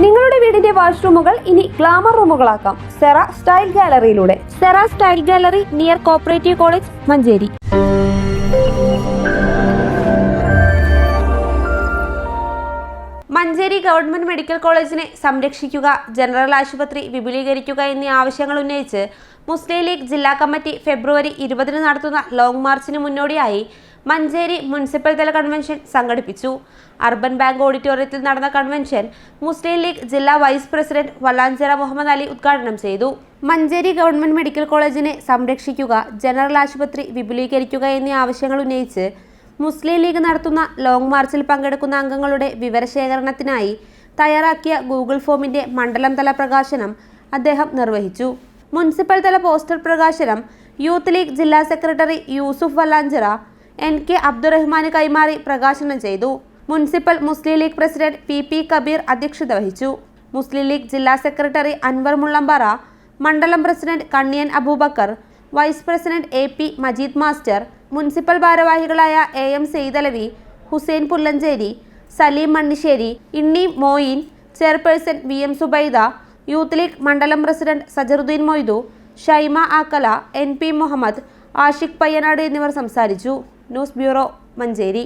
നിങ്ങളുടെ വീടിന്റെ വാഷ്റൂമുകൾ ഇനി ഗ്ലാമർ റൂമുകളാക്കാം സെറ സ്റ്റൈൽ ഗാലറിയിലൂടെ. Sera style gallery near cooperative college, Manjeri. Manjeri government medical കോളേജിനെ സംരക്ഷിക്കുക, ജനറൽ ആശുപത്രി വിപുലീകരിക്കുക എന്നീ ആവശ്യങ്ങൾ ഉന്നയിച്ച് മുസ്ലിം ലീഗ് ജില്ലാ കമ്മിറ്റി ഫെബ്രുവരി 20 നടത്തുന്ന ലോങ് മാർച്ചിന് മുന്നോടിയായി മഞ്ചേരി മുനിസിപ്പൽ തല കൺവെൻഷൻ സംഘടിപ്പിച്ചു. അർബൻ ബാങ്ക് ഓഡിറ്റോറിയത്തിൽ നടന്ന കൺവെൻഷൻ മുസ്ലിം ലീഗ് ജില്ലാ വൈസ് പ്രസിഡന്റ് വല്ലാഞ്ചിറ മുഹമ്മദ് അലി ഉദ്ഘാടനം ചെയ്തു. മഞ്ചേരി ഗവൺമെന്റ് മെഡിക്കൽ കോളേജിനെ സംരക്ഷിക്കുക, ജനറൽ ആശുപത്രി വിപുലീകരിക്കുക എന്നീ ആവശ്യങ്ങൾ ഉന്നയിച്ച് മുസ്ലിം ലീഗ് നടത്തുന്ന ലോങ് മാർച്ചിൽ പങ്കെടുക്കുന്ന അംഗങ്ങളുടെ വിവരശേഖരണത്തിനായി തയ്യാറാക്കിയ ഗൂഗിൾ ഫോമിന്റെ മണ്ഡലം തല പ്രകാശനം അദ്ദേഹം നിർവഹിച്ചു. മുനിസിപ്പൽ തല പോസ്റ്റർ പ്രകാശനം യൂത്ത് ലീഗ് ജില്ലാ സെക്രട്ടറി യൂസുഫ് വല്ലാഞ്ചിറ NK അബ്ദുറഹ്മാന് കൈമാറി പ്രകാശനം ചെയ്തു. Municipal Muslim league president PP Kabeer അധ്യക്ഷത വഹിച്ചു. മുസ്ലിം ലീഗ് ജില്ലാ സെക്രട്ടറി അൻവർ മുള്ളമ്പാറ, മണ്ഡലം president Kanniyan Abubakar, vice president AP Majeed master, municipal ഭാരവാഹികളായ AM Saidalavi, Hussain Pullancheri, Saleem Mannisseri, Inni Moin, chairperson VM Subaida, youth league മണ്ഡലം പ്രസിഡന്റ് സജറുദ്ദീൻ മൊയ്തു, ഷൈമ ആക്കല, NP മുഹമ്മദ്, ആഷിഖ് പയ്യനാട് എന്നിവർ സംസാരിച്ചു. News bureau, Manjeri.